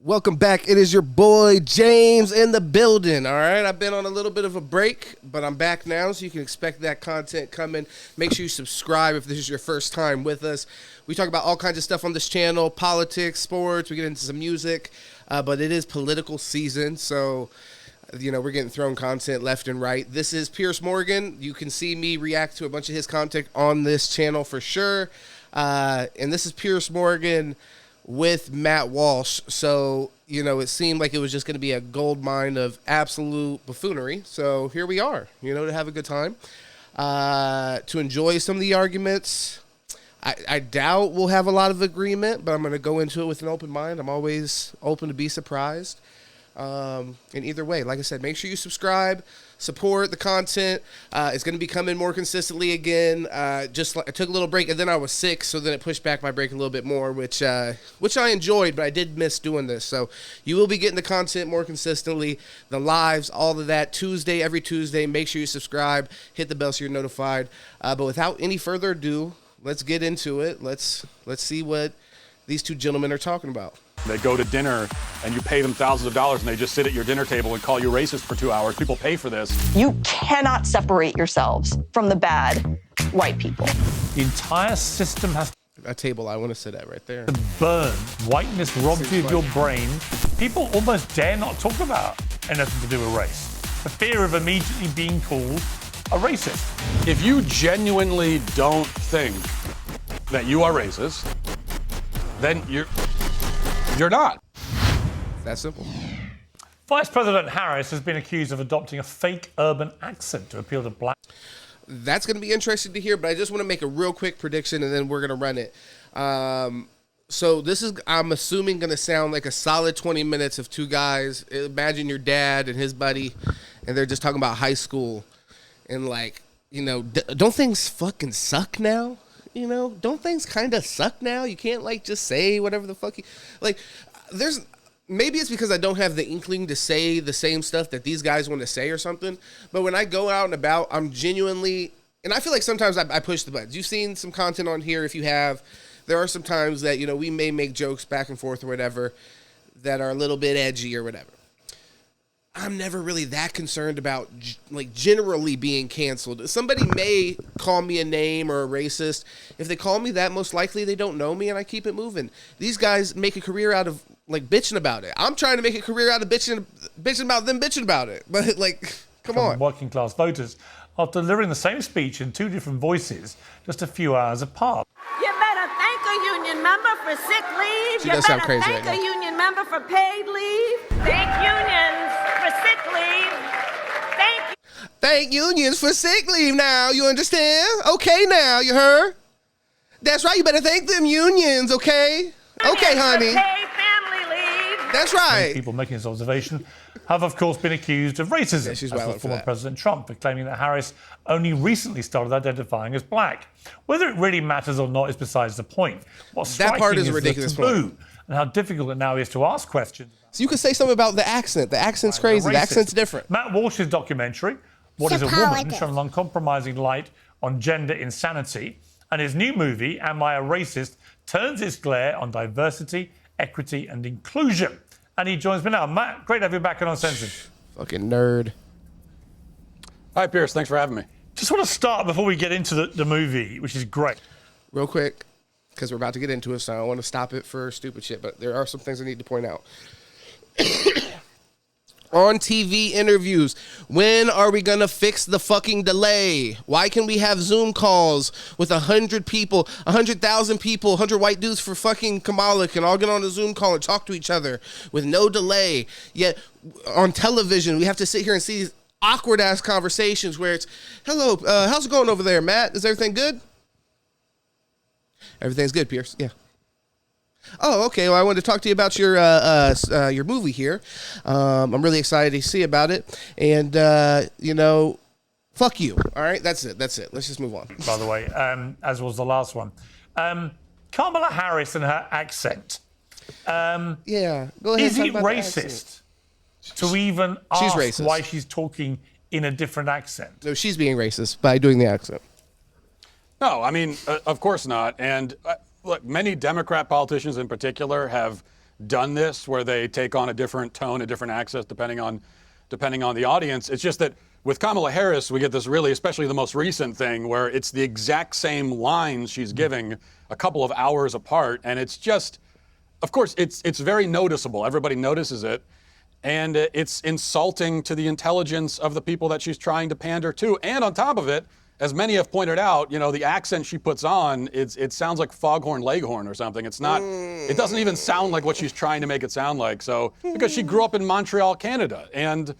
Welcome back. It is your boy James in the building. All right, I've been on a little bit of a break, but I'm back now, so you can expect that content coming. Make sure you subscribe if this is your first time with us. We talk about all kinds of stuff on this channel: politics, sports. We get into some music, but it is political season, so we're getting thrown content left and right. This is Piers Morgan. You can see me react to a bunch of his content on this channel for sure. And this is Piers Morgan with Matt Walsh. So, it seemed like it was just going to be a gold mine of absolute buffoonery. So here we are, to have a good time, to enjoy some of the arguments. I doubt we'll have a lot of agreement, but I'm going to go into it with an open mind. I'm always open to be surprised. And either way, like I said, make sure you subscribe, support the content. It's going to be coming more consistently again. I took a little break, and then I was sick, so then it pushed back my break a little bit more, which I enjoyed, but I did miss doing this. So you will be getting the content more consistently, the lives, all of that, every Tuesday. Make sure you subscribe, hit the bell so you're notified. But without any further ado, let's get into it. Let's see what these two gentlemen are talking about. They go to dinner and you pay them thousands of dollars and they just sit at your dinner table and call you racist for 2 hours. People pay for this. You cannot separate yourselves from the bad white people. The entire system has a table I want to sit at right there. to burn. Whiteness robs you of your brain. People almost dare not talk about anything to do with race. The fear of immediately being called a racist. If you genuinely don't think that you are racist, then you're not. That simple. Vice President Harris has been accused of adopting a fake urban accent to appeal to black. That's going to be interesting to hear, but I just want to make a real quick prediction, and then we're going to run it. So this is, I'm assuming, going to sound like a solid 20 minutes of two guys. Imagine your dad and his buddy, and they're just talking about high school. And, don't things fucking suck now? Don't things kind of suck now? You can't, just say whatever the fuck maybe it's because I don't have the inkling to say the same stuff that these guys want to say or something. But when I go out and about, I'm genuinely, and I feel like sometimes I push the buttons. You've seen some content on here. If you have, there are some times that, we may make jokes back and forth or whatever that are a little bit edgy or whatever. I'm never really that concerned about, generally being canceled. Somebody may call me a name or a racist. If they call me that, most likely they don't know me, and I keep it moving. These guys make a career out of, bitching about it. I'm trying to make a career out of bitching about them bitching about it. But, come on. Working class voters after delivering the same speech in two different voices just a few hours apart. You better thank a union member for sick leave. She does sound crazy thank right now. a union member for paid leave. Thank unions for sick leave. Thank unions for sick leave now. You understand? Okay now, you heard? That's right. You better thank them unions, okay? Okay, honey. For paid family leave. That's right. People making this observation have, of course, been accused of racism, Yeah, she's as wilding was for former that. President Trump, for claiming that Harris only recently started identifying as black. Whether it really matters or not is besides the point. What's That striking part is a the ridiculous taboo point. and how difficult it now is to ask questions. So you could say something about the accent. The accent's crazy. The Racist. accent's different. Matt Walsh's documentary, What is a Woman?, shone an uncompromising light on gender insanity, and his new movie, Am I a Racist?, turns its glare on diversity, equity, and inclusion. And he joins me now. Matt, great to have you back on Uncensored. Fucking nerd. Hi, Piers. Thanks for having me. Just want to start before we get into the movie, which is great. Real quick, because we're about to get into it, so I don't want to stop it for stupid shit, but there are some things I need to point out. On TV interviews, when are we going to fix the fucking delay? Why can we have Zoom calls with 100 people, 100,000 people, 100 white dudes for fucking Kamala can all get on a Zoom call and talk to each other with no delay? Yet on television, we have to sit here and see these awkward-ass conversations where it's, hello, how's it going over there, Matt? Is everything good? Everything's good, Piers. Yeah. Oh, okay. Well, I wanted to talk to you about your movie here. I'm really excited to see about it. And, fuck you. All right? That's it. Let's just move on. By the way, as was the last one. Kamala Harris and her accent. Yeah. Go ahead. Is it racist to even ask racist. why she's talking in a different accent? No, she's being racist by doing the accent. No, I mean, of course not. And look, many Democrat politicians in particular have done this, where they take on a different tone, a different accent, depending on the audience. It's just that with Kamala Harris, we get this really, especially the most recent thing, where it's the exact same lines she's giving a couple of hours apart, and it's just, of course, it's very noticeable. Everybody notices it, and it's insulting to the intelligence of the people that she's trying to pander to. And on top of it, as many have pointed out, the accent she puts on, it sounds like Foghorn Leghorn or something. It's not, it doesn't even sound like what she's trying to make it sound like. So, because she grew up in Montreal, Canada, and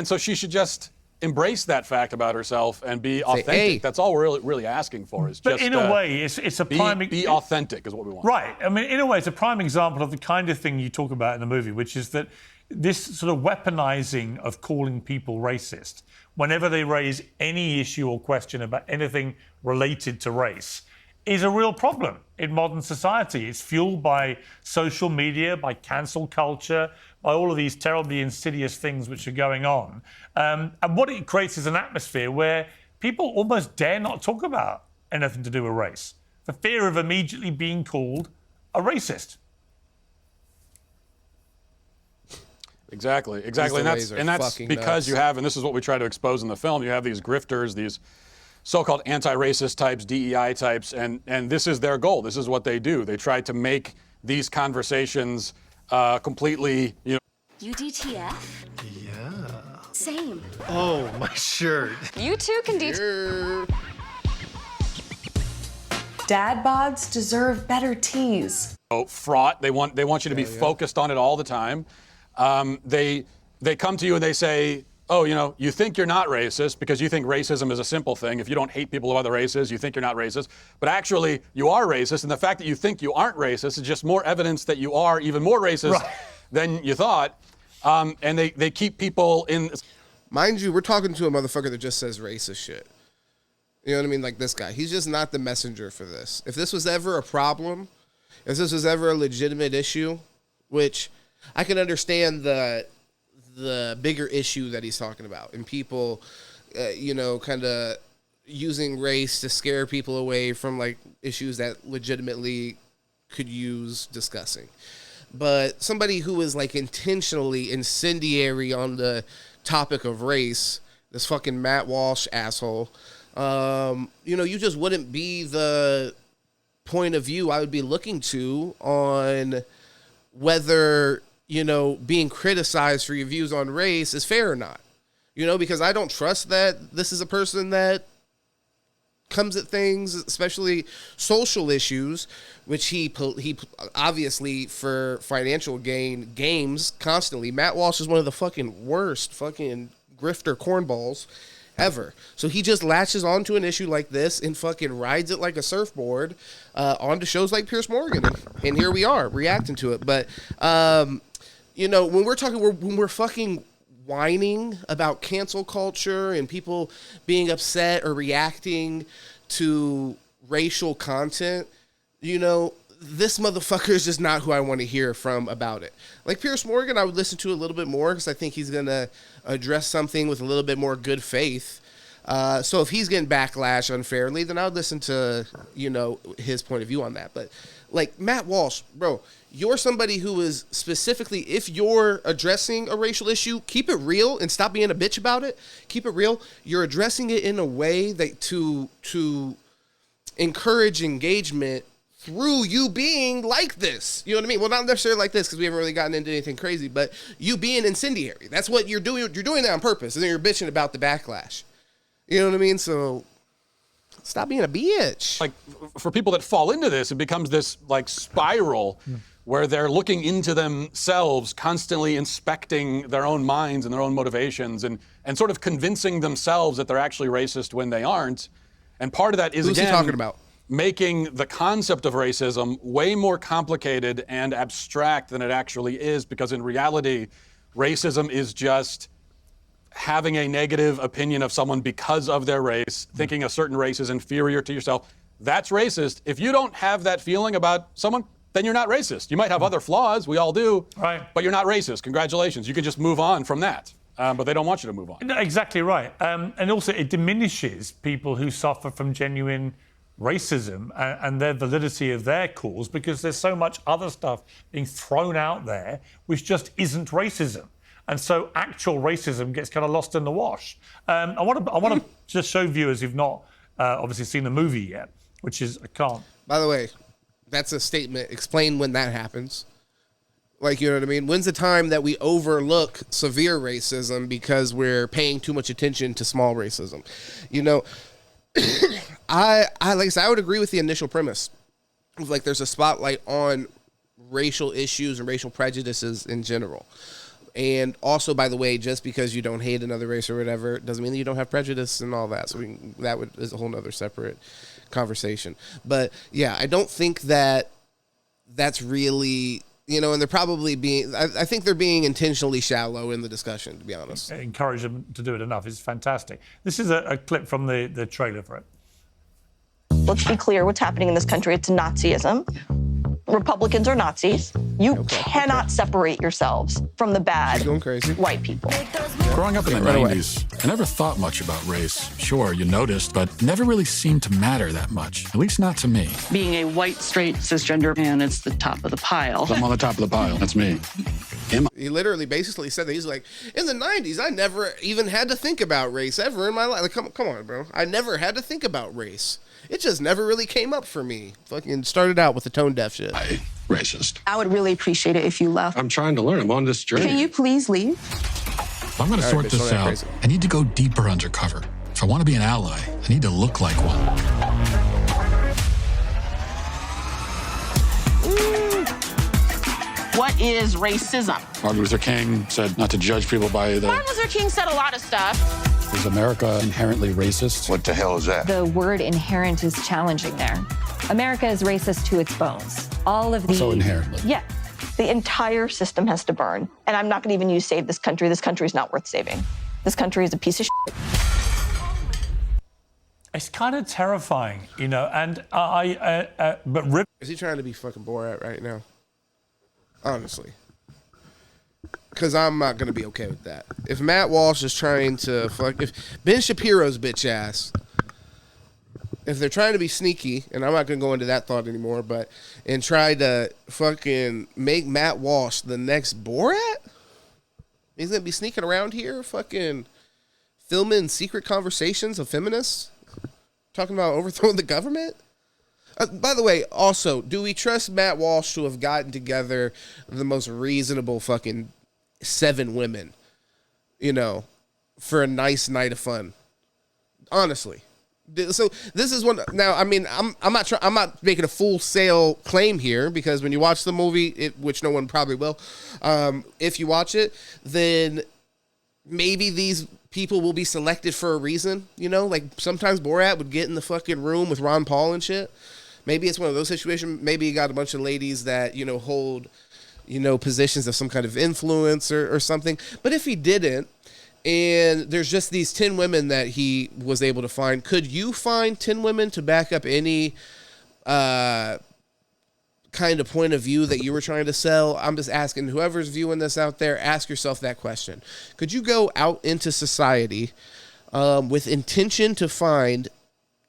so she should just embrace that fact about herself and be authentic. Hey. That's all we're really asking for. Is But just in a way, it's a prime... Be authentic is what we want. Right. I mean, in a way, it's a prime example of the kind of thing you talk about in the movie, which is that this sort of weaponizing of calling people racist whenever they raise any issue or question about anything related to race is a real problem in modern society. It's fueled by social media, by cancel culture, by all of these terribly insidious things which are going on. And what it creates is an atmosphere where people almost dare not talk about anything to do with race, for fear of immediately being called a racist. Exactly. And that's because nuts. you have, and this is what we try to expose in the film, you have these grifters, these so-called anti-racist types, DEI types, and this is their goal. This is what they do. They try to make these conversations completely, UDTF? Yeah. Same. Oh, my shirt. You two can do. Dad bods deserve better teas. Fraught. They want you to be focused on it all the time. They come to you and they say, oh, you think you're not racist because you think racism is a simple thing. If you don't hate people of other races, you think you're not racist. But actually, you are racist, and the fact that you think you aren't racist is just more evidence that you are even more racist than you thought. And they keep people in... Mind you, we're talking to a motherfucker that just says racist shit. You know what I mean? Like this guy. He's just not the messenger for this. If this was ever a problem, if this was ever a legitimate issue, which I can understand the bigger issue that he's talking about, and people, kind of using race to scare people away from like issues that legitimately could use discussing. But somebody who is like intentionally incendiary on the topic of race, this fucking Matt Walsh asshole, you just wouldn't be the point of view I would be looking to on whether, being criticized for your views on race is fair or not. Because I don't trust that this is a person that comes at things, especially social issues, which he obviously for financial gain games constantly. Matt Walsh is one of the fucking worst fucking grifter cornballs ever. So he just latches onto an issue like this and fucking rides it like a surfboard onto shows like Piers Morgan. And here we are reacting to it. But, when we're fucking whining about cancel culture and people being upset or reacting to racial content, this motherfucker is just not who I want to hear from about it. Like Piers Morgan, I would listen to a little bit more because I think he's going to address something with a little bit more good faith. So if he's getting backlash unfairly, then I would listen to, his point of view on that. But like Matt Walsh, bro, you're somebody who is specifically, if you're addressing a racial issue, keep it real and stop being a bitch about it. Keep it real. You're addressing it in a way that to encourage engagement through you being like this. You know what I mean? Well, not necessarily like this because we haven't really gotten into anything crazy, but you being incendiary. That's what you're doing. You're doing that on purpose. And then you're bitching about the backlash. You know what I mean? So stop being a bitch. Like for people that fall into this, it becomes this like spiral where they're looking into themselves, constantly inspecting their own minds and their own motivations and sort of convincing themselves that they're actually racist when they aren't. And part of that is, Who's he talking about? Making the concept of racism way more complicated and abstract than it actually is, because in reality, racism is just having a negative opinion of someone because of their race, thinking a certain race is inferior to yourself. That's racist. If you don't have that feeling about someone, then you're not racist. You might have other flaws, we all do, right? But you're not racist. Congratulations. You can just move on from that. But they don't want you to move on. No, exactly right. And also it diminishes people who suffer from genuine racism and their validity of their cause, because there's so much other stuff being thrown out there which just isn't racism. And so actual racism gets kind of lost in the wash. I want to just show viewers who've not obviously seen the movie yet, which is, I can't. By the way, that's a statement. Explain when that happens. Like, you know what I mean? When's the time that we overlook severe racism because we're paying too much attention to small racism? You know, I like I said, I would agree with the initial premise. Like, there's a spotlight on racial issues and racial prejudices in general. And also, by the way, just because you don't hate another race or whatever doesn't mean that you don't have prejudice and all that. So is a whole nother separate conversation. But yeah, I don't think that that's really, you know, and they're probably being, I think they're being intentionally shallow in the discussion, to be honest. Encourage them to do it enough. It's fantastic. This is a clip from the trailer for it. Let's be clear what's happening in this country. It's Nazism. Republicans are Nazis. You cannot separate yourselves from the bad white people. Growing up in the 90s, I never thought much about race. Sure, you noticed, but never really seemed to matter that much, at least not to me. Being a white, straight, cisgender man, it's the top of the pile. I'm on the top of the pile. That's me. He literally basically said that. He's like, in the 90s, I never even had to think about race ever in my life. Like, come on, bro. I never had to think about race. It just never really came up for me. Fucking started out with the tone deaf shit. Racist. I would really appreciate it if you left. I'm trying to learn. I'm on this journey. Can you please leave? If I'm going to sort this out, I need to go deeper undercover. If I want to be an ally, I need to look like one. What is racism? Martin Luther King said not to judge people by the... Martin Luther King said a lot of stuff. Is America inherently racist? What the hell is that? The word inherent is challenging there. America is racist to its bones. All of the... So inherently. Yeah. The entire system has to burn. And I'm not going to even use save this country. This country is not worth saving. This country is a piece of shit. It's kind of terrifying, you know, and Is he trying to be fucking Borat right now? Honestly. Because I'm not going to be okay with that. If Matt Walsh is trying to if Ben Shapiro's bitch ass, if they're trying to be sneaky, and I'm not going to go into that thought anymore, but, and try to fucking make Matt Walsh the next Borat? He's going to be sneaking around here, fucking filming secret conversations of feminists, talking about overthrowing the government? By the way, also, do we trust Matt Walsh to have gotten together the most reasonable fucking 7 women, you know, for a nice night of fun? Honestly. So this is one. Now, I mean, I'm not making a full sale claim here, because when you watch the movie, which no one probably will, if you watch it, then maybe these people will be selected for a reason. You know, like sometimes Borat would get in the fucking room with Ron Paul and shit. Maybe it's one of those situations. Maybe you got a bunch of ladies that, you know, hold, you know, positions of some kind of influence or something. But if he didn't, and there's just these 10 women that he was able to find, could you find 10 women to back up any kind of point of view that you were trying to sell? I'm just asking whoever's viewing this out there, ask yourself that question. Could you go out into society with intention to find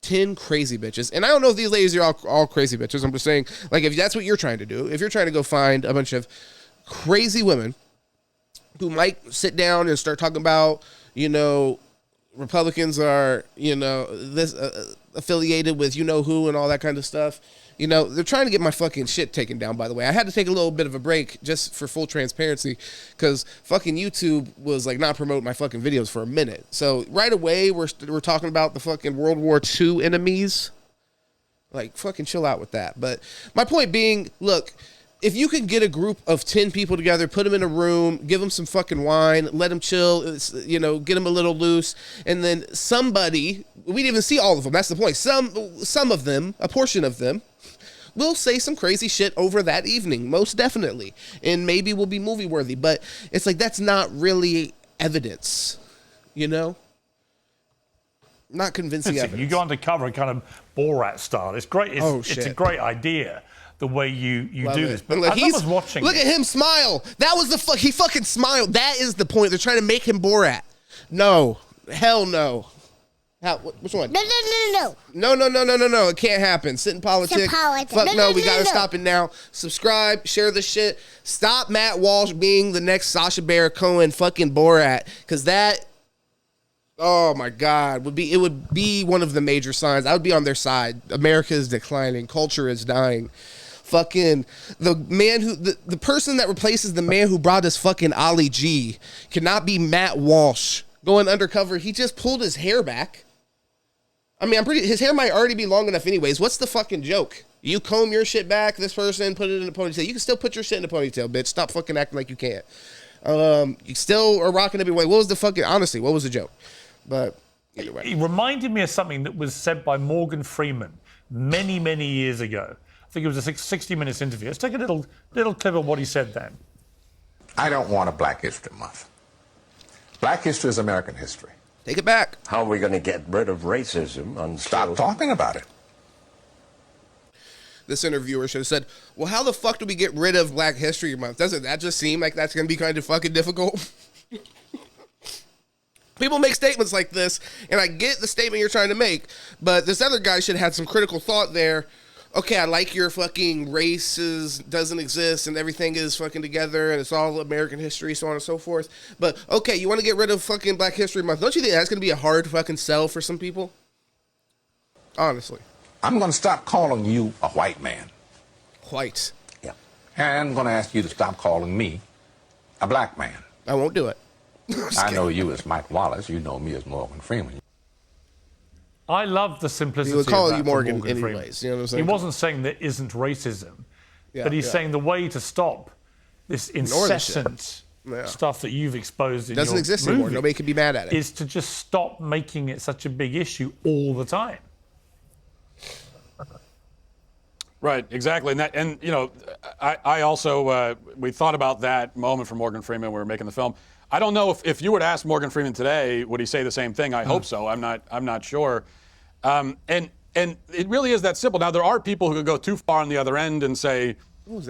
10 crazy bitches? And I don't know if these ladies are all crazy bitches. I'm just saying, like, if that's what you're trying to do, if you're trying to go find a bunch of crazy women who might sit down and start talking about, you know, Republicans are, you know, this affiliated with you know who and all that kind of stuff. You know, they're trying to get my fucking shit taken down, by the way. I had to take a little bit of a break just for full transparency, because fucking YouTube was like not promoting my fucking videos for a minute. So right away, we're talking about the fucking World War II enemies. Like, fucking chill out with that. But my point being, look, if you can get a group of 10 people together, put them in a room, give them some fucking wine, let them chill, you know, get them a little loose, and then somebody, we didn't even see all of them, that's the point, some of them, a portion of them, will say some crazy shit over that evening, most definitely, and maybe will be movie worthy, but it's like, that's not really evidence, you know? Not convincing evidence. You go undercover kind of Borat style. It's great. It's a great idea, the way you do this. But as I was watching, look at him smile. That was he fucking smiled. That is the point. They're trying to make him Borat. No. Hell no. Which one? No. No. It can't happen. Sit and Politic. Fuck no. We gotta stop it now. Subscribe. Share the shit. Stop Matt Walsh being the next Sacha Baron Cohen fucking Borat. Because that, oh my God, it would be one of the major signs. I would be on their side. America is declining. Culture is dying. Fucking the person that replaces the man who brought us fucking Ali G cannot be Matt Walsh going undercover. He just pulled his hair back. I mean, his hair might already be long enough anyways. What's the fucking joke? You comb your shit back, this person put it in a ponytail. You can still put your shit in a ponytail, bitch. Stop fucking acting like you can't. You still are rocking every way. What was the joke? But either way. It reminded me of something that was said by Morgan Freeman many, many years ago. I think it was a 60 Minutes interview. Let's take a little clip of what he said then. I don't want a Black History Month. Black history is American history. Take it back. How are we going to get rid of racism? Stop talking about it. This interviewer should have said, well, how the fuck do we get rid of Black History Month? Doesn't that just seem like that's going to be kind of fucking difficult? People make statements like this, and I get the statement you're trying to make, but this other guy should have had some critical thought there. Okay, I like your fucking races doesn't exist and everything is fucking together and it's all American history, so on and so forth. But, okay, you want to get rid of fucking Black History Month. Don't you think that's going to be a hard fucking sell for some people? Honestly. I'm going to stop calling you a white man. White. Yeah. And I'm going to ask you to stop calling me a black man. I won't do it. I know you as Mike Wallace. You know me as Morgan Freeman. I love the simplicity he would call of that you Morgan Freeman. anyways. You know what I'm saying? He wasn't saying there isn't racism, but he's saying the way to stop this incessant stuff that you've exposed in doesn't your exist movie anymore. Nobody can be mad at it. Is to just stop making it such a big issue all the time. Right, exactly. And you know, I also, we thought about that moment for Morgan Freeman when we were making the film. I don't know if you were to ask Morgan Freeman today, would he say the same thing? I hope so. I'm not sure. And it really is that simple. Now, there are people who could go too far on the other end and say,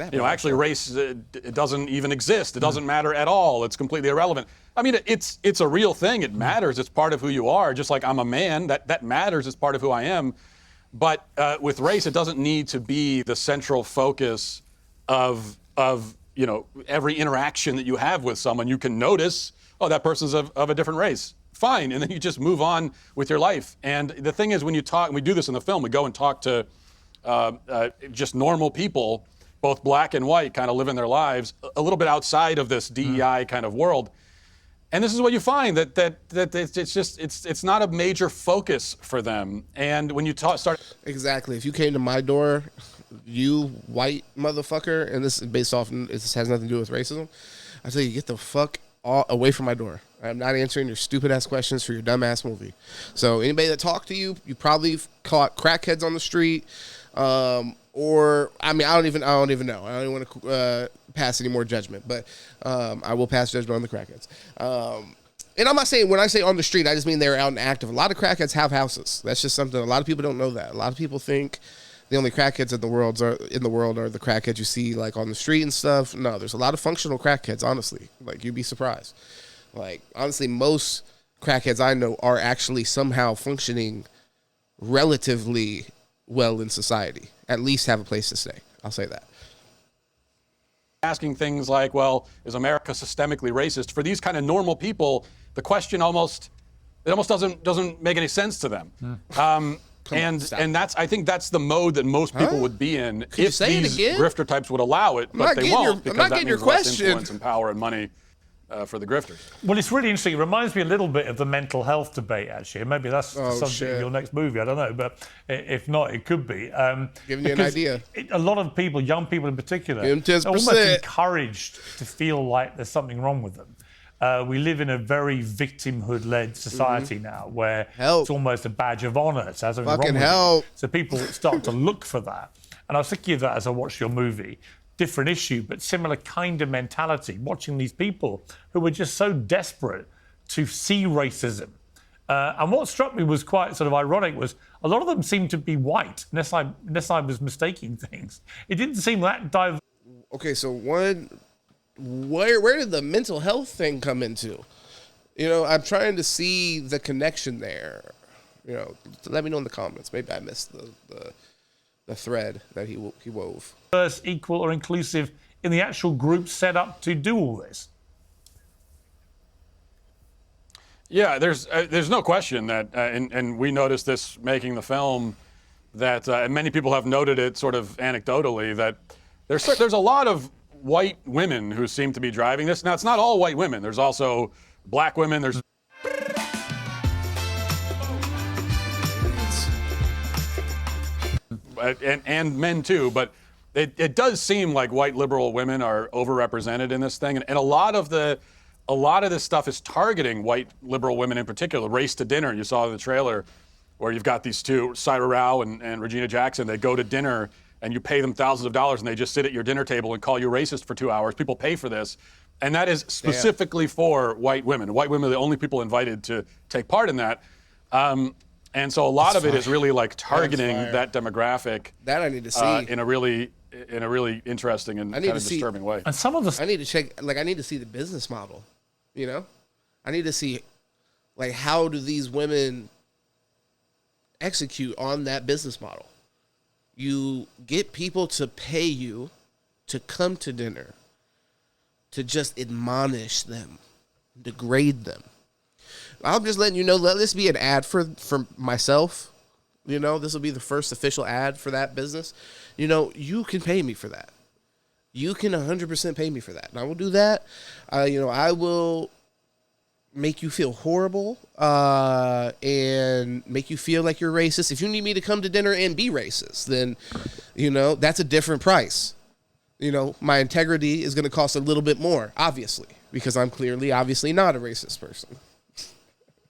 actually race it doesn't even exist. It doesn't matter at all. It's completely irrelevant. I mean, it's a real thing. It matters. It's part of who you are. Just like I'm a man, that matters. It's part of who I am. But with race, it doesn't need to be the central focus of every interaction that you have with someone. You can notice, oh, that person's of a different race. Fine, and then you just move on with your life. And the thing is, when you talk, and we do this in the film, we go and talk to just normal people, both black and white, kind of living their lives a little bit outside of this DEI kind of world. And this is what you find, that it's not a major focus for them. And when you start... Exactly. If you came to my door, you white motherfucker, and this is based off, this has nothing to do with racism, I tell you, get the fuck away from my door. I'm not answering your stupid ass questions for your dumb ass movie. So anybody that talked to you, you probably caught crackheads on the street, or I mean, I don't even know. I don't want to pass any more judgment, but I will pass judgment on the crackheads. And I'm not saying, when I say on the street, I just mean they're out and active. A lot of crackheads have houses. That's just something. A lot of people don't know that. A lot of people think the only crackheads in the world are the crackheads you see like on the street and stuff. No, there's a lot of functional crackheads, honestly. Like, you'd be surprised. Like, honestly, most crackheads I know are actually somehow functioning relatively well in society. At least have a place to stay. I'll say that. Asking things like, well, is America systemically racist? For these kind of normal people, the question almost doesn't make any sense to them. And that's, I think that's the mode that most people would be in if these grifter types would allow it, but they won't, because that means less influence and power and money for the grifters. Well, it's really interesting. It reminds me a little bit of the mental health debate, actually. Maybe that's the subject of your next movie. I don't know, but if not, it could be. Giving you an idea. A lot of people, young people in particular, are almost encouraged to feel like there's something wrong with them. We live in a very victimhood-led society now, where it's almost a badge of honour to have something wrong with you. So people start to look for that. And I was thinking of that as I watched your movie. Different issue, but similar kind of mentality, watching these people who were just so desperate to see racism. And what struck me was quite sort of ironic was a lot of them seemed to be white, unless I was mistaking things. It didn't seem that diverse. Okay, so where did the mental health thing come into? I'm trying to see the connection there. Let me know in the comments. Maybe I missed the thread that he wove. Diverse, equal, or inclusive in the actual group set up to do all this? Yeah, there's no question that, and we noticed this making the film, that and many people have noted it sort of anecdotally, that there's a lot of white women who seem to be driving this. Now, it's not all white women. There's also black women. There's and men too, but it does seem like white liberal women are overrepresented in this thing, and a lot of this stuff is targeting white liberal women in particular. Race to Dinner, you saw in the trailer, where you've got these two, Syra Rao and Regina Jackson. They go to dinner, and you pay them thousands of dollars, and they just sit at your dinner table and call you racist for 2 hours. People pay for this, and that is specifically for white women. White women are the only people invited to take part in that. And so a lot of it is really like targeting that demographic. That I need to see in a really interesting and kind of disturbing way. And some of the I need to check. Like I need to see the business model. I need to see, like, how do these women execute on that business model? You get people to pay you to come to dinner, to just admonish them, degrade them. I'm just letting you know, let this be an ad for myself. This will be the first official ad for that business. You can pay me for that. You can 100% pay me for that. And I will do that. I will make you feel horrible and make you feel like you're racist. If you need me to come to dinner and be racist, then, that's a different price. My integrity is going to cost a little bit more, obviously, because I'm obviously not a racist person.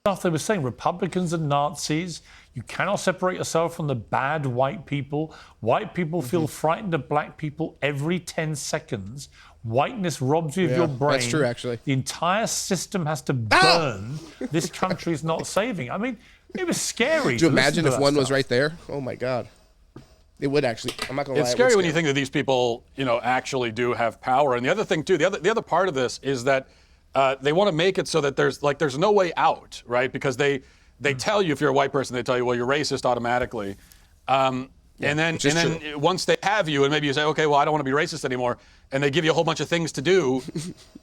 Stuff they were saying, Republicans are Nazis. You cannot separate yourself from the bad white people. White people feel frightened of black people every 10 seconds. Whiteness robs you of your brain. That's true, actually. The entire system has to burn. This country is not saving. I mean, it was scary. Could you imagine if one was right there? Oh, my God. It would actually. I'm not going to lie. It's scary when you think that these people, actually do have power. And the other thing, too, the other part of this is that they want to make it so that there's no way out, right? Because they tell you, if you're a white person, they tell you, well, you're racist automatically. And then once they have you, and maybe you say, okay, well, I don't want to be racist anymore, and they give you a whole bunch of things to do,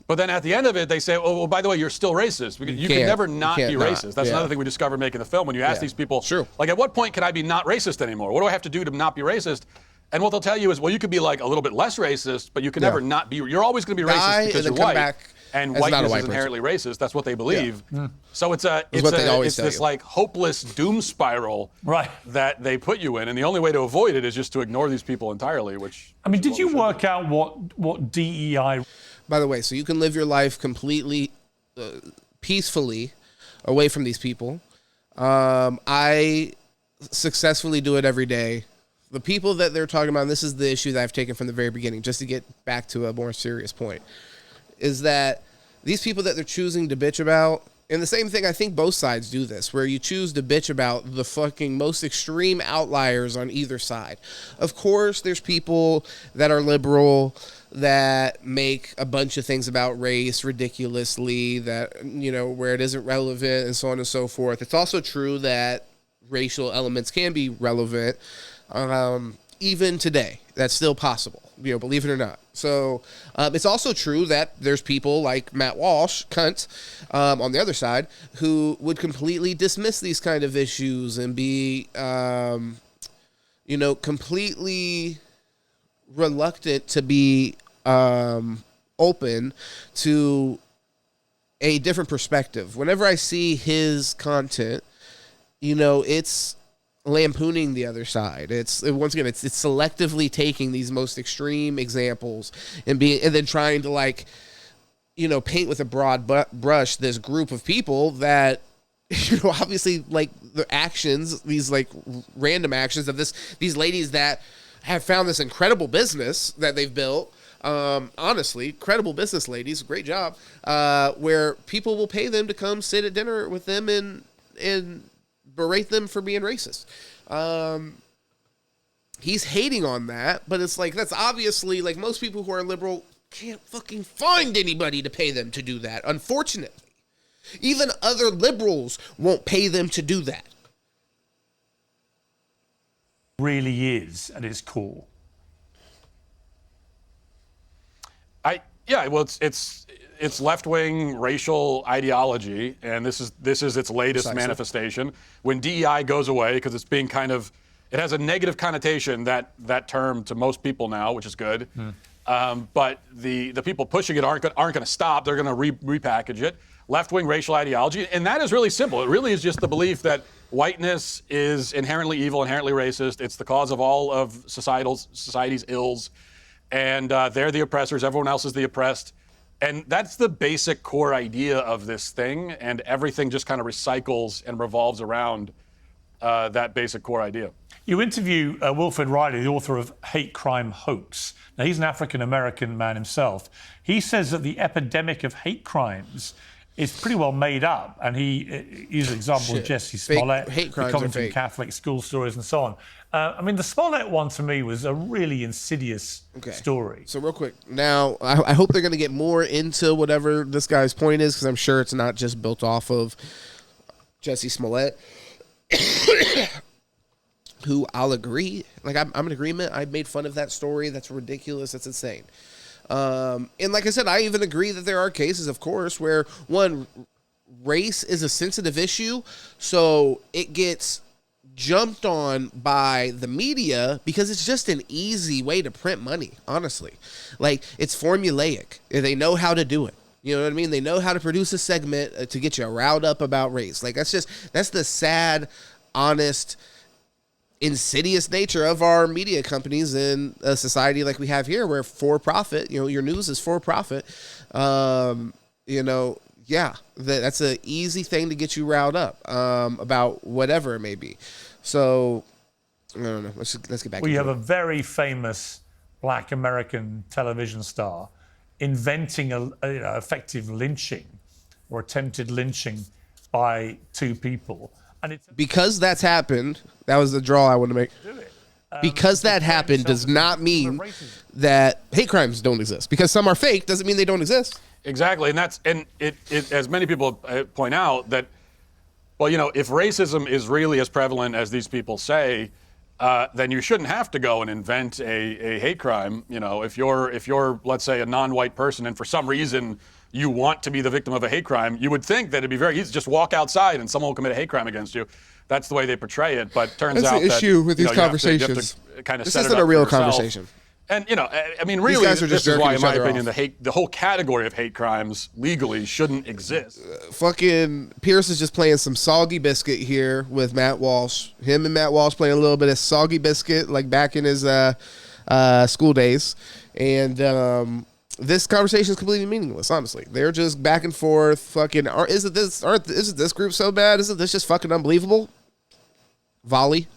but then at the end of it, they say, oh, well, by the way, you're still racist. Because you can never not be racist. That's another thing we discovered making the film. When you ask these people, like, at what point can I be not racist anymore? What do I have to do to not be racist? And what they'll tell you is, well, you could be like a little bit less racist, but you can never not be. You're always going to be racist because you're white. And whiteness is inherently racist. That's what they believe. So it's this like hopeless doom spiral that they put you in, and the only way to avoid it is just to ignore these people entirely. Did you work out what DEI? By the way, so you can live your life completely peacefully away from these people. I successfully do it every day. The people that they're talking about, and this is the issue that I've taken from the very beginning, just to get back to a more serious point, is that these people that they're choosing to bitch about, and the same thing, I think both sides do this, where you choose to bitch about the fucking most extreme outliers on either side. Of course, there's people that are liberal that make a bunch of things about race ridiculously, that, where it isn't relevant and so on and so forth. It's also true that racial elements can be relevant, even today. That's still possible, believe it or not. So it's also true that there's people like Matt Walsh, cunt, on the other side, who would completely dismiss these kind of issues and be, completely reluctant to be open to a different perspective. Whenever I see his content, it's lampooning the other side. It's selectively taking these most extreme examples and then trying to paint with a broad brush this group of people that obviously like the actions, these like random actions of these ladies that have found this incredible business that they've built. Honestly, credible business ladies, great job. Where people will pay them to come sit at dinner with them and berate them for being racist. He's hating on that, but it's like, that's obviously, like, most people who are liberal can't fucking find anybody to pay them to do that, unfortunately. Even other liberals won't pay them to do that. really is at its core? Well, it's left-wing racial ideology, and this is its latest manifestation. When DEI goes away, because it's being it has a negative connotation, that term, to most people now, which is good. But the people pushing it aren't going to stop. They're going to repackage it. Left-wing racial ideology, and that is really simple. It really is just the belief that whiteness is inherently evil, inherently racist. It's the cause of all of society's ills, and they're the oppressors. Everyone else is the oppressed. And that's the basic core idea of this thing, and everything just kind of recycles and revolves around that basic core idea. You interview Wilfred Riley, the author of Hate Crime Hoax. Now, he's an African-American man himself. He says that the epidemic of hate crimes is pretty well made up, and he uses an example of Jesse Smollett, hate crimes the Covington Catholic school stories, and so on. The Smollett one, to me, was a really insidious story. So real quick, now, I hope they're going to get more into whatever this guy's point is, because I'm sure it's not just built off of Jesse Smollett, who I'll agree. Like, I'm in agreement. I made fun of that story. That's ridiculous. That's insane. And like I said, I even agree that there are cases, of course, where, one, race is a sensitive issue, so it gets jumped on by the media because it's just an easy way to print money, honestly. Like, it's formulaic. They know how to do it. You know what I mean? They know how to produce a segment to get you riled up about race. Like, that's the sad, honest, insidious nature of our media companies in a society like we have here, where for profit, your news is for profit. That's an easy thing to get you riled up about whatever it may be. So I don't know. Let's get back. Well, you have a very famous Black American television star inventing a effective lynching or attempted lynching by two people. And it's because that's happened. That was the draw I want to make. Because that happened does not mean that hate crimes don't exist. Because some are fake doesn't mean they don't exist. Exactly, and it as many people point out that, if racism is really as prevalent as these people say, then you shouldn't have to go and invent a hate crime. If you're let's say a non-white person and for some reason you want to be the victim of a hate crime, you would think that it'd be very easy to just walk outside and someone will commit a hate crime against you. That's the way they portray it, but turns out that's the issue with these you have conversations. to kind of this set isn't it up a real for yourself. conversation. And really, guys are just this is why, in jerking my each other opinion, the whole category of hate crimes legally shouldn't exist. Fucking Piers is just playing some Soggy Biscuit here with Matt Walsh. Him and Matt Walsh playing a little bit of Soggy Biscuit, like back in his school days, and this conversation is completely meaningless. Honestly, they're just back and forth. Fucking, isn't this group so bad? Isn't this just fucking unbelievable? Volley.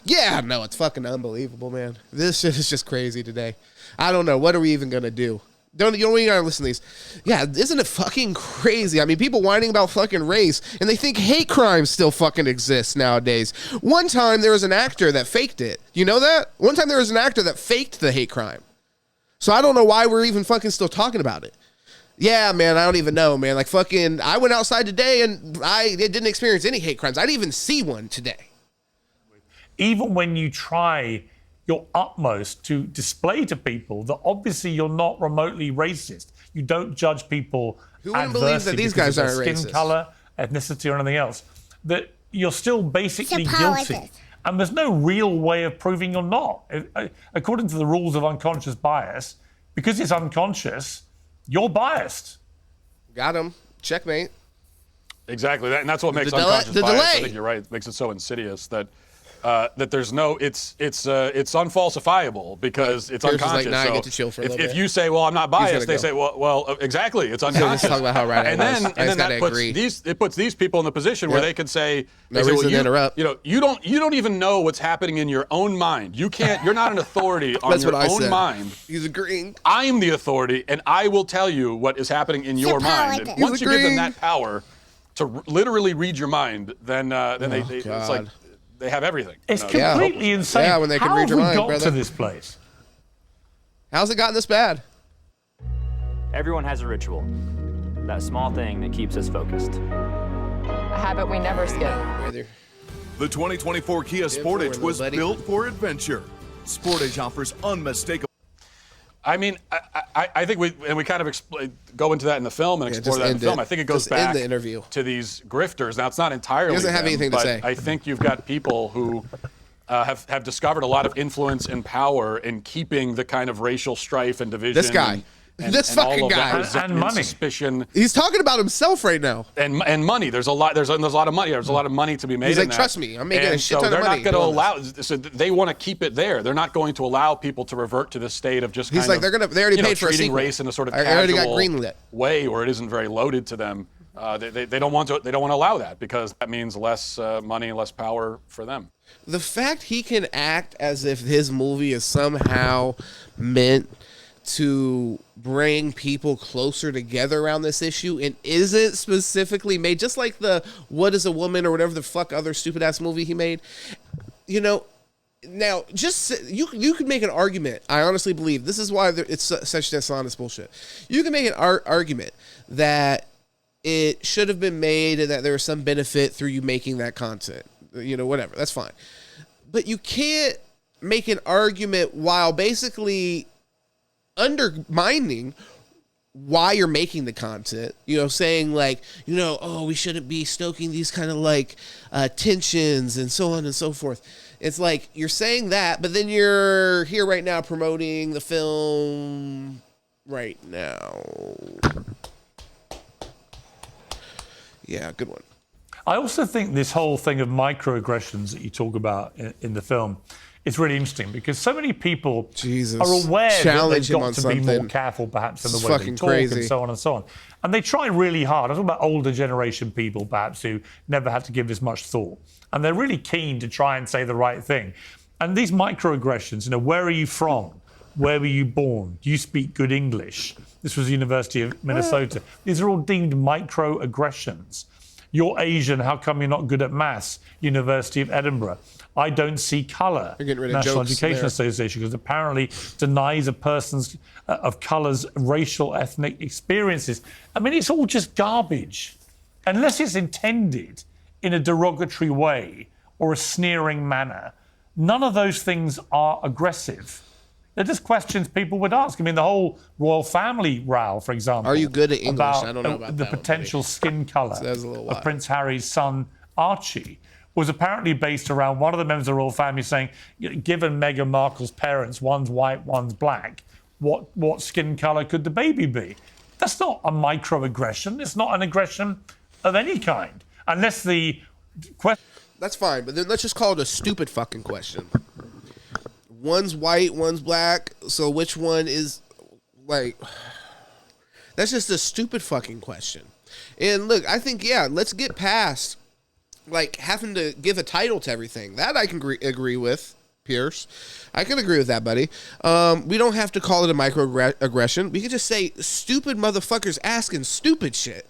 Yeah, no, it's fucking unbelievable, man. This shit is just crazy today. I don't know. What are we even going to do? You don't even gotta listen to these. Yeah, isn't it fucking crazy? I mean, people whining about fucking race, and they think hate crimes still fucking exist nowadays. One time, there was an actor that faked it. You know that? One time, there was an actor that faked the hate crime. So I don't know why we're even fucking still talking about it. Yeah, man, I don't even know, man. Like, fucking, I went outside today, and I didn't experience any hate crimes. I didn't even see one today. Even when you try your utmost to display to people that obviously you're not remotely racist, you don't judge people who wouldn't believe that these guys aren't skin racist? color, ethnicity, or anything else, that you're still basically guilty. And there's no real way of proving you're not. According to the rules of unconscious bias, because it's unconscious, you're biased. Got him. Checkmate. Exactly, and that's what makes unconscious bias. I think you're right. It makes it so insidious that there's no, it's unfalsifiable because it's Piers unconscious. Is like, nah, I get to chill for a little bit. If you say, well, I'm not biased, they say, well, exactly, it's unconscious. Let's talk about how right and I was. then that puts these people in the position where they can say, no reason to interrupt. You don't even know what's happening in your own mind. You're not an authority on your own mind. He's agreeing. I'm the authority, and I will tell you what is happening in your mind. And once you give them that power to literally read your mind, then it's like they have everything. It's completely insane. Yeah, when they can read your mind, how have we got brother. to this place? How's it gotten this bad? Everyone has a ritual. That small thing that keeps us focused. A habit we never skip. The 2024 Kia Sportage was built for adventure. Sportage offers unmistakable. I mean, I think we kind of go into that in the film and explore that in the film. I think it goes back the interview to these grifters. Now, it's not entirely He doesn't have anything to say. I think you've got people who have discovered a lot of influence and power in keeping the kind of racial strife and division. This guy. This fucking guy. And money. Suspicion. He's talking about himself right now. And money. There's a lot of money. There's a lot of money to be made. He's in like, that. trust me, I'm making a shit ton of money. So they're not going to allow. So they want to keep it there. They're not going to allow people to revert to this state of just. He's like, they already paid for a treating sequel. race in a sort of I already got casual greenlit way where it isn't very loaded to them. They don't want to. They don't want to allow that because that means less money, less power for them. The fact he can act as if his movie is somehow meant to bring people closer together around this issue and isn't specifically made, just like the What Is a Woman or whatever the fuck other stupid ass movie he made. You know, now just you could make an argument. I honestly believe this is why it's such dishonest bullshit. You can make an argument that it should have been made and that there was some benefit through you making that content. You know, whatever, that's fine. But you can't make an argument while basically undermining why you're making the content, you know, saying like, you know, oh, we shouldn't be stoking these kind of like tensions and so on and so forth. It's like you're saying that, but then you're here right now promoting the film right now. Yeah, good one. I also think this whole thing of microaggressions that you talk about in the film is really interesting because so many people are aware that they've got to be more careful perhaps in the way they talk and so on and so on. And they try really hard. I'm talking about older generation people perhaps who never had to give this much thought. And they're really keen to try and say the right thing. And these microaggressions, you know, where are you from? Where were you born? Do you speak good English? This was the University of Minnesota. These are all deemed microaggressions. You're Asian, how come you're not good at maths? University of Edinburgh. I don't see colour. National Education Association, because apparently denies a person's of colour's racial, ethnic experiences. I mean, it's all just garbage. Unless it's intended in a derogatory way or a sneering manner, none of those things are aggressive. They're just questions people would ask. I mean, the whole royal family row, for example. Are you good at English? About, I don't know about the that potential skin colour of Prince Harry's son, Archie, was apparently based around one of the members of the royal family saying, given Meghan Markle's parents, one's white, one's black, what skin colour could the baby be? That's not a microaggression. It's not an aggression of any kind. Unless the question... That's fine, but then let's just call it a stupid fucking question. One's white, one's black, so which one is, like... That's just a stupid fucking question. And look, I think, yeah, let's get past, like, having to give a title to everything. That I can agree with, Piers. I can agree with that, buddy. We don't have to call it a microaggression. We could just say, stupid motherfuckers asking stupid shit.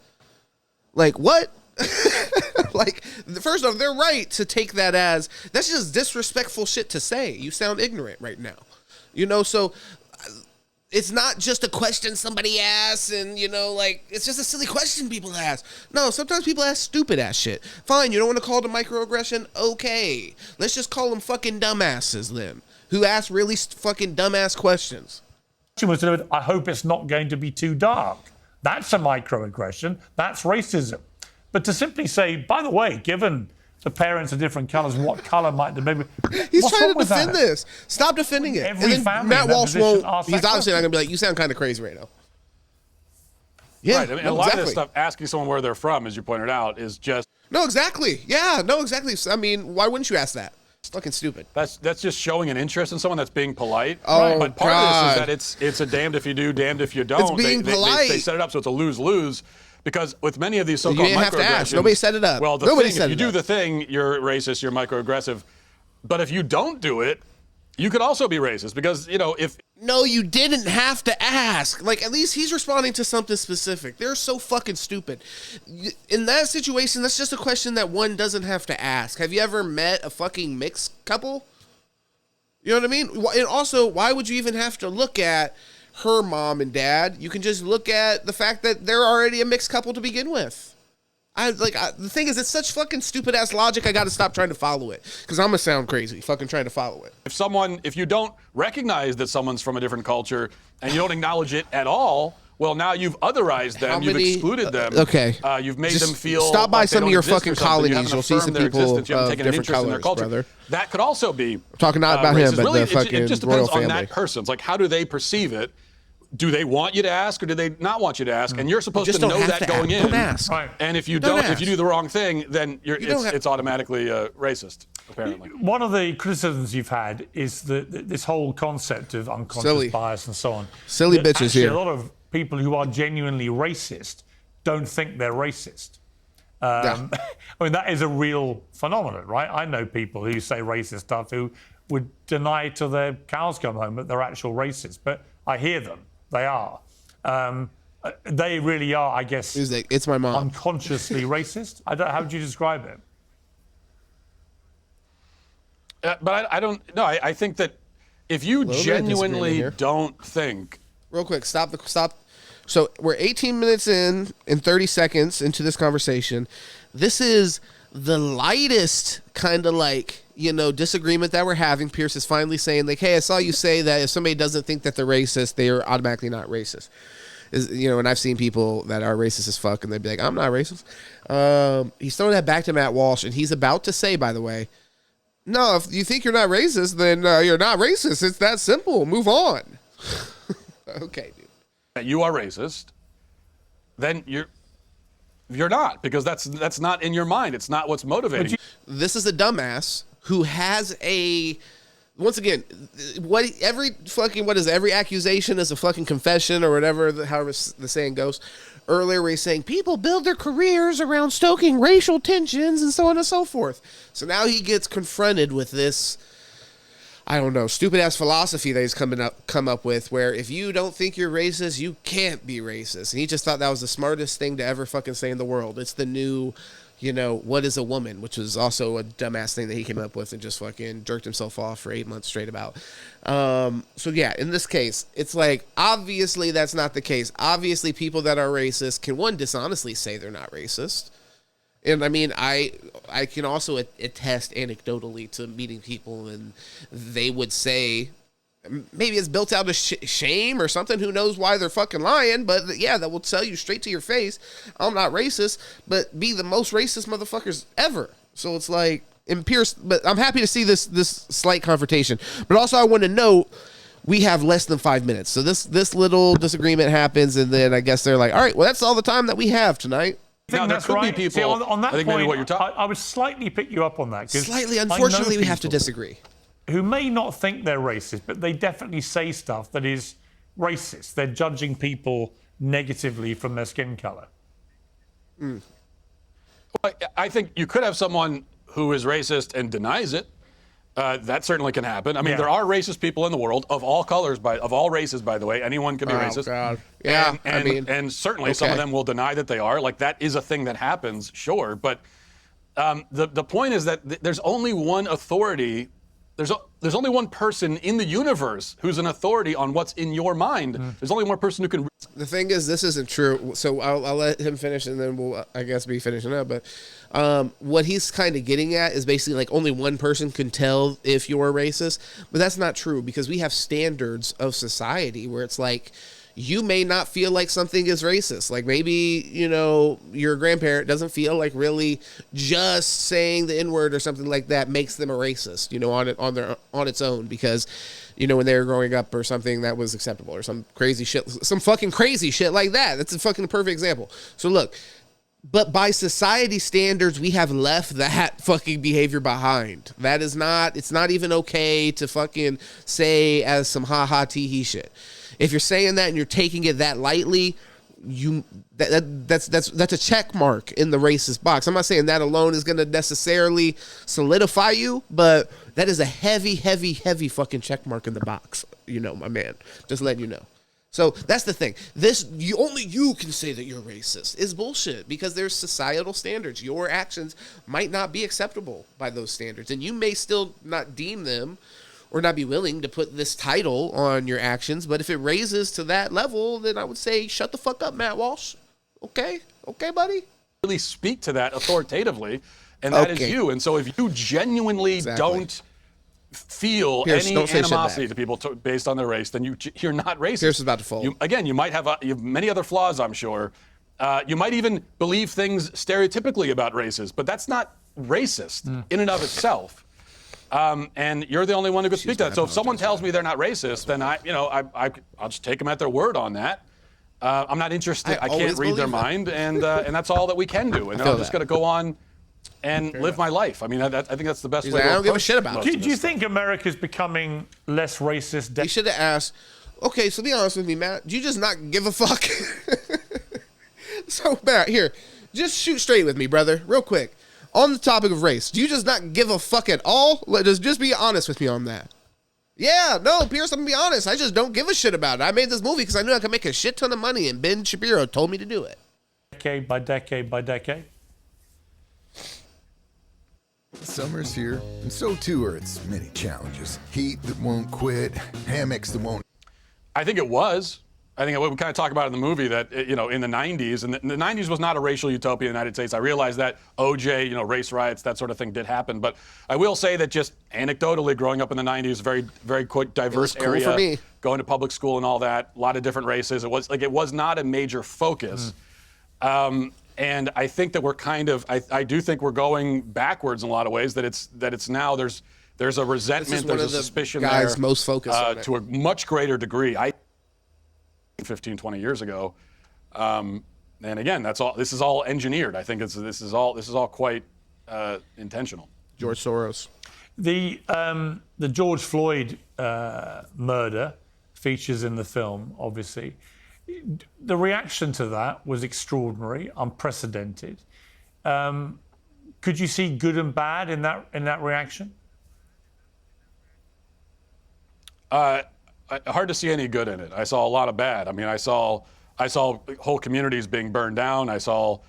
Like, what? Like, first off, they're right to take that as, that's just disrespectful shit to say. You sound ignorant right now. You know, so it's not just a question somebody asks and, you know, like, it's just a silly question people ask. No, sometimes people ask stupid ass shit. Fine, you don't want to call it a microaggression? Okay. Let's just call them fucking dumbasses then, who ask really fucking dumbass questions. I hope it's not going to be too dark. That's a microaggression. That's racism. But to simply say, by the way, given the parents are different colours, what colour might the baby... He's trying to defend this. Stop defending it. Every and then Matt Walsh won't... He's obviously not going to be like, you sound kind of crazy right now. Yeah, right. I mean, a lot of this stuff, asking someone where they're from, as you pointed out, is just... No, exactly. Yeah, no, exactly. I mean, why wouldn't you ask that? It's fucking stupid. That's just showing an interest in someone that's being polite. Oh, but part of this is that it's a damned if you do, damned if you don't. It's being polite. They set it up so it's a lose-lose. Because with many of these so-called microaggressions... You didn't have to ask. Nobody set it up. Well, if you do the thing, you're racist, you're microaggressive. But if you don't do it, you could also be racist. Because, you know, if... No, you didn't have to ask. Like, at least he's responding to something specific. They're so fucking stupid. In that situation, that's just a question that one doesn't have to ask. Have you ever met a fucking mixed couple? You know what I mean? And also, why would you even have to look at her mom and dad? You can just look at the fact that they're already a mixed couple to begin with. The thing is, it's such fucking stupid ass logic. I got to stop trying to follow it because I'm gonna sound crazy fucking trying to follow it. If you don't recognize that someone's from a different culture and you don't acknowledge it at all, well, now you've otherized them, you've excluded them. Okay. You've made Just them feel. stop by like some they of your don't exist fucking or something. You colonies. haven't You'll see some affirmed their people existence. You haven't of taken an different interest in their colors, culture. brother. That could also be. I'm talking not about him, racist. but Really, the fucking it just royal depends on family. that person. It's like, how do they perceive it? Do they want you to ask, or do they not want you to ask? And you're supposed to know that going in. Don't ask. And if you if you do the wrong thing, then it's automatically racist. Apparently, one of the criticisms you've had is this whole concept of unconscious bias and so on. Silly bitches actually, here. A lot of people who are genuinely racist don't think they're racist. I mean, that is a real phenomenon, right? I know people who say racist stuff who would deny till their cows come home that they're actual racists, but I hear them. They are. They really are, I guess. It's my mom. Unconsciously racist. How would you describe it? But I don't know. I think that if you genuinely don't think. Real quick, stop. So we're 18 minutes in 30 seconds into this conversation. This is the lightest kind of disagreement that we're having. Pierce is finally saying hey, I saw you say that if somebody doesn't think that they're racist, they are automatically not racist. And I've seen people that are racist as fuck and they'd be like, I'm not racist. He's throwing that back to Matt Walsh and he's about to say, by the way, no, if you think you're not racist, then you're not racist. It's that simple. Move on. Okay, dude. That you are racist, then you're not, because that's not in your mind. It's not what's motivating. This is a dumbass who has once again, every accusation is a fucking confession or whatever, however the saying goes. Earlier we were saying people build their careers around stoking racial tensions and so on and so forth. So now he gets confronted with this, I don't know, stupid ass philosophy that he's come up with, where if you don't think you're racist, you can't be racist. And he just thought that was the smartest thing to ever fucking say in the world. It's the new, what is a woman, which was also a dumbass thing that he came up with and just fucking jerked himself off for 8 months straight about. So yeah, in this case, it's like, obviously that's not the case. Obviously people that are racist can, dishonestly say they're not racist. And I mean, I can also attest anecdotally to meeting people, and they would say, maybe it's built out of shame or something. Who knows why they're fucking lying? But yeah, that will tell you straight to your face, I'm not racist, but be the most racist motherfuckers ever. So it's like, and Piers, but I'm happy to see this slight confrontation. But also, I want to know, we have less than 5 minutes. So this little disagreement happens, and then I guess they're like, all right, well, that's all the time that we have tonight. Now, there could be people. See, on that I think point, maybe what you're talking. I would slightly pick you up on that. Slightly, unfortunately, we have to disagree. Who may not think they're racist, but they definitely say stuff that is racist. They're judging people negatively from their skin color. Well, I think you could have someone who is racist and denies it. That certainly can happen. I mean, there are racist people in the world of all colors, of all races, by the way. Anyone can be racist. God. Yeah, and certainly some of them will deny that they are. Like, that is a thing that happens, sure. But the point is that there's only one authority. There's only one person in the universe who's an authority on what's in your mind. There's only one person who can. The thing is, this isn't true. So I'll let him finish, and then we'll, I guess, be finishing up. But what he's kind of getting at is basically like only one person can tell if you're racist. But that's not true, because we have standards of society where it's like, you may not feel like something is racist. Like maybe, your grandparent doesn't feel like really just saying the N-word or something like that makes them a racist, on its own, because, when they were growing up or something that was acceptable or some fucking crazy shit like that. That's a fucking perfect example. So look, but by society standards, we have left that fucking behavior behind. That is not, it's not even okay to fucking say as some ha-ha tee-hee shit. If you're saying that and you're taking it that lightly, that's a check mark in the racist box. I'm not saying that alone is going to necessarily solidify you, but that is a heavy, heavy, heavy fucking check mark in the box. My man, just letting you know. So that's the thing. Only you can say that you're racist is bullshit, because there's societal standards. Your actions might not be acceptable by those standards, and you may still not deem them or not be willing to put this title on your actions. But if it raises to that level, then I would say, shut the fuck up, Matt Walsh. Okay, buddy. really speak to that authoritatively, and that is you. And so if you genuinely don't feel Pierce, any animosity to people based on their race, then you're not racist. Pierce is about to fold. You might have you have many other flaws, I'm sure. You might even believe things stereotypically about races, but that's not racist in and of itself. And you're the only one who could speak to that. So if someone tells me they're not racist, then I'll just take them at their word on that. I'm not interested. I can't read their mind, and that's all that we can do. And then I'm just going to go on and live my life. I mean, I think that's the best way. I don't give a shit about it. Do you think America's becoming less racist? You should have asked. Okay, so be honest with me, Matt. Do you just not give a fuck? So, Matt, here, just shoot straight with me, brother, real quick. On the topic of race, do you just not give a fuck at all? Just be honest with me on that. Yeah, no, Piers, I'm gonna be honest. I just don't give a shit about it. I made this movie because I knew I could make a shit ton of money, and Ben Shapiro told me to do it. Decade by decade by decade. Summer's here, and so too are its many challenges. Heat that won't quit, hammocks that won't. I think it was. I think we kind of talk about in the movie that, in the 90s, and the 90s was not a racial utopia in the United States. I realize that OJ, race riots, that sort of thing did happen. But I will say that just anecdotally, growing up in the 90s, very, very quick, diverse area, for me. Going to public school and all that, a lot of different races. It was not a major focus. And I think that we're I do think we're going backwards in a lot of ways, that it's now there's a resentment, there's a suspicion guys there most focused on it. To a much greater degree. 15, 20 years ago, and again, this is all engineered. I think this is all quite intentional. George Soros. The George Floyd murder features in the film, obviously. The reaction to that was extraordinary, unprecedented. Could you see good and bad in that reaction? Hard to see any good in it. I saw a lot of bad. I mean, I saw whole communities being burned down. I saw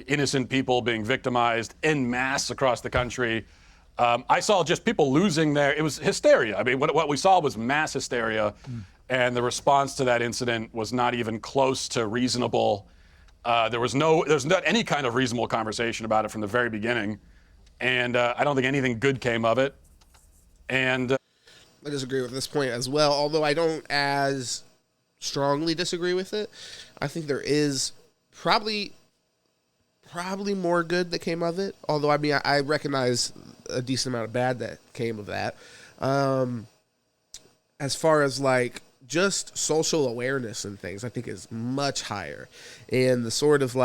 innocent people being victimized en masse across the country. I saw just people losing it was hysteria. I mean, what we saw was mass hysteria, and the response to that incident was not even close to reasonable. There's not any kind of reasonable conversation about it from the very beginning, and I don't think anything good came of it. And I disagree with this point as well, although I don't as strongly disagree with it. I think there is probably more good that came of it, although I recognize a decent amount of bad that came of that. As far as just social awareness and things, I think is much higher, and the sort of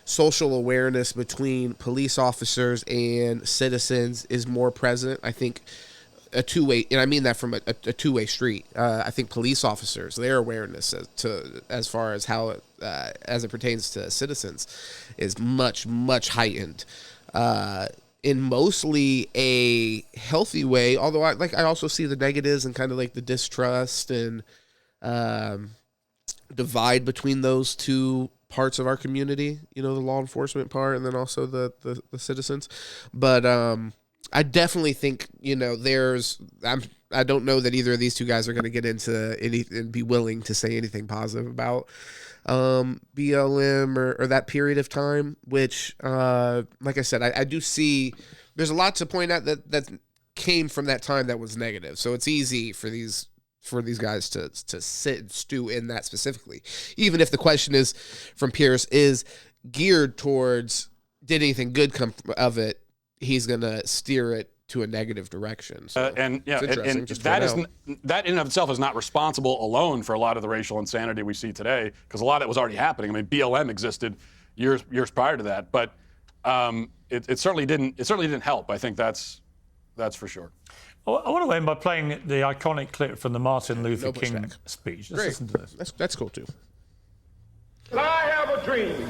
social awareness between police officers and citizens is more present. I think a two-way, and I mean that from a two-way street. I think police officers, their awareness as far as how it, as it pertains to citizens, is much, much heightened, in mostly a healthy way. Although I also see the negatives and kind of the distrust and divide between those two parts of our community. The law enforcement part, and then also the citizens. But I definitely think, I don't know that either of these two guys are going to get into any and be willing to say anything positive about BLM or that period of time, which, like I said, I do see there's a lot to point out that came from that time that was negative. So it's easy for these guys to sit and stew in that specifically, even if the question is from Piers is geared towards did anything good come of it. He's going to steer it to a negative direction. So and that in and of itself is not responsible alone for a lot of the racial insanity we see today, because a lot of it was already happening. I mean, BLM existed years prior to that, but it certainly didn't help. I think that's for sure. I want to end by playing the iconic clip from the Martin Luther King speech. Let's listen to this. That's cool too. I have a dream.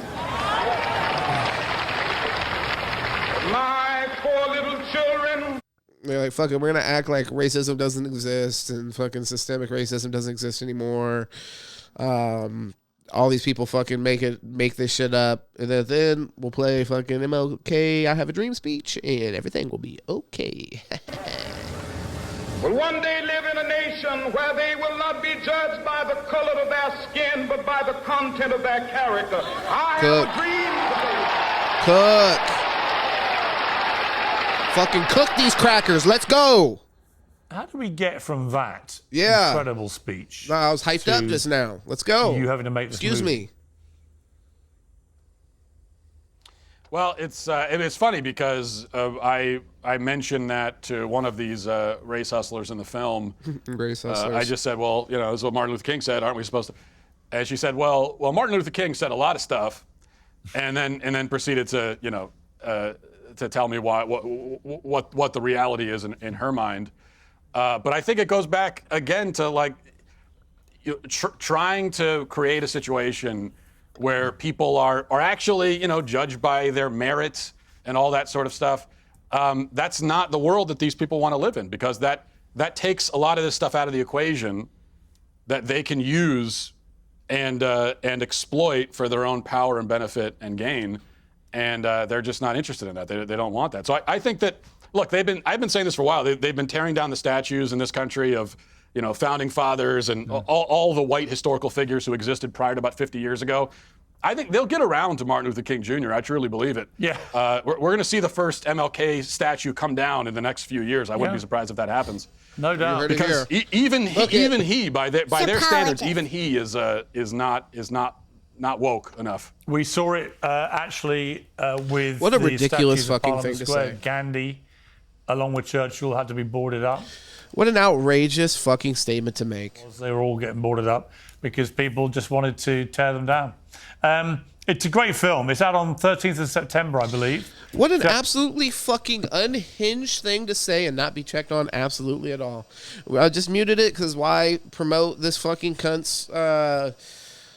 My four little children. They're like, fuck it, we're going to act like racism doesn't exist and fucking systemic racism doesn't exist anymore. All these people fucking make this shit up. And then we'll play fucking MLK I Have a Dream speech and everything will be okay. Will one day live in a nation where they will not be judged by the color of their skin, but by the content of their character. I have a dream today. Cook. Fucking cook these crackers. Let's go. How do we get from that Yeah. incredible speech? No, I was hyped up just now. Let's go. You having to make this Excuse movie? me. Well, it's funny because I mentioned that to one of these race hustlers in the film. Race hustlers. I just said, well, this is what Martin Luther King said. Aren't we supposed to? And she said, well, Martin Luther King said a lot of stuff, and then proceeded to to tell me what the reality is in her mind. But I think it goes back again to trying to create a situation where people are actually, judged by their merits and all that sort of stuff. That's not the world that these people want to live in, because that takes a lot of this stuff out of the equation that they can use and exploit for their own power and benefit and gain. And they're just not interested in that. They don't want that. So I think that, look, I've been saying this for a while. They've been tearing down the statues in this country of, founding fathers and all the white historical figures who existed prior to about 50 years ago. I think they'll get around to Martin Luther King Jr. I truly believe it. Yeah. We're going to see the first MLK statue come down in the next few years. I wouldn't be surprised if that happens. No doubt. Because even he, by their standards, even he is not woke enough. We saw it actually with what a the ridiculous statues of fucking Parliament thing Square. to say. Gandhi, along with Churchill, had to be boarded up. What an outrageous fucking statement to make. They were all getting boarded up because people just wanted to tear them down. It's a great film. It's out on 13th of September, I believe. What an absolutely fucking unhinged thing to say and not be checked on absolutely at all. I just muted it because why promote this fucking cunt's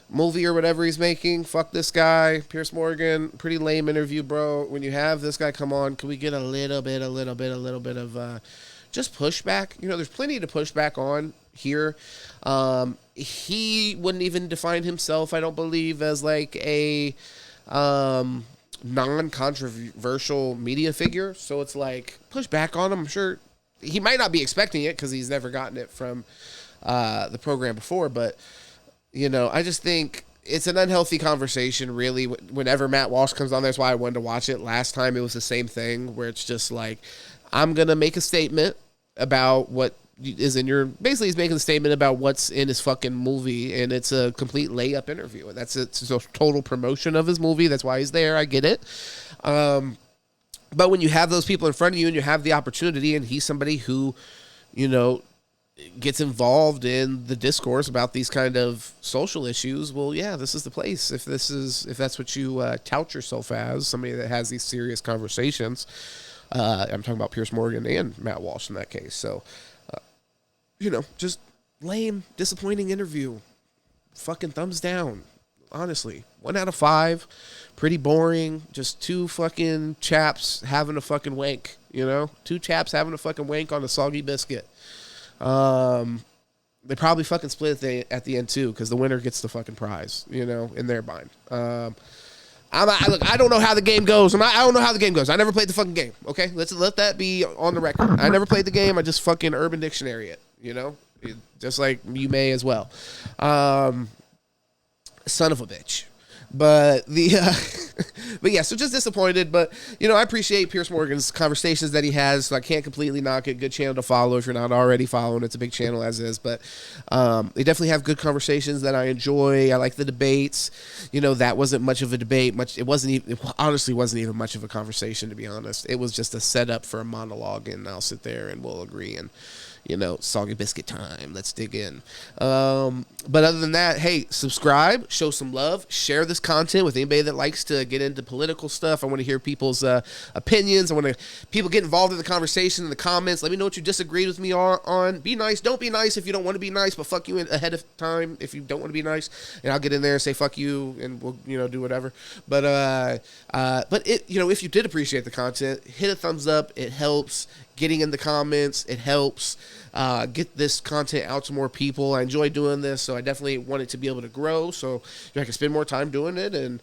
movie or whatever he's making? Fuck this guy, Piers Morgan. Pretty lame interview, bro. When you have this guy come on, can we get a little bit of just pushback? There's plenty to push back on here. He wouldn't even define himself, I don't believe, as like a non-controversial media figure. So it's like, push back on him. I'm sure he might not be expecting it because he's never gotten it from the program before. But, I just think it's an unhealthy conversation, really. Whenever Matt Walsh comes on, that's why I wanted to watch it. Last time it was the same thing where it's just like, I'm going to make a statement about what is in your... Basically, he's making a statement about what's in his fucking movie, and it's a complete layup interview. It's a total promotion of his movie. That's why he's there. I get it. But when you have those people in front of you and you have the opportunity, and he's somebody who, gets involved in the discourse about these kind of social issues, well, yeah, this is the place. If that's what you tout yourself as, somebody that has these serious conversations... I'm talking about Piers Morgan and Matt Walsh in that case. So, just lame, disappointing interview. Fucking thumbs down. Honestly, 1 out of 5. Pretty boring. Just two fucking chaps having a fucking wank. 2 chaps having a fucking wank on a soggy biscuit. They probably fucking split at the end too, because the winner gets the fucking prize. In their mind. I don't know how the game goes. I don't know how the game goes. I never played the fucking game. Okay, let that be on the record. I never played the game. I just fucking Urban Dictionary it. Just like you may as well. Son of a bitch. But but yeah, so just disappointed. But I appreciate Piers Morgan's conversations that he has. So I can't completely knock it. Good channel to follow if you're not already following. It's a big channel as is. But they definitely have good conversations that I enjoy. I like the debates. That wasn't much of a debate. It honestly wasn't even much of a conversation, to be honest. It was just a setup for a monologue, and I'll sit there and we'll agree and. Soggy biscuit time. Let's dig in. But other than that, hey, subscribe, show some love, share this content with anybody that likes to get into political stuff. I want to hear people's opinions. I want people get involved in the conversation in the comments. Let me know what you disagreed with me on. Be nice. Don't be nice if you don't want to be nice, but fuck you ahead of time if you don't want to be nice. And I'll get in there and say fuck you, and we'll do whatever. But it if you did appreciate the content, hit a thumbs up. It helps. Getting in the comments, it helps get this content out to more people. I enjoy doing this, so I definitely want it to be able to grow, so I can spend more time doing it and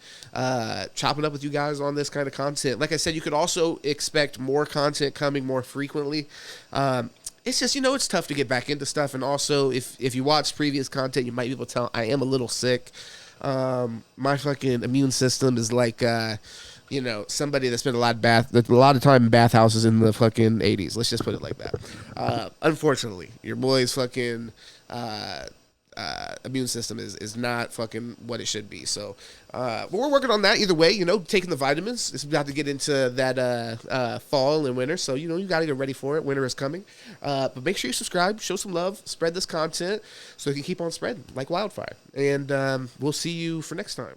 chopping up with you guys on this kind of content. Like I said, you could also expect more content coming more frequently. It's just, it's tough to get back into stuff, and also if you watch previous content, you might be able to tell I am a little sick. My fucking immune system is like you know, somebody that spent a lot of time in bathhouses in the fucking 80s. Let's just put it like that. Unfortunately, your boy's fucking immune system is not fucking what it should be. So, but we're working on that either way, you know, taking the vitamins. It's about to get into that fall and winter. So, you know, you got to get ready for it. Winter is coming. But make sure you subscribe, show some love, spread this content so it can keep on spreading like wildfire. And we'll see you for next time.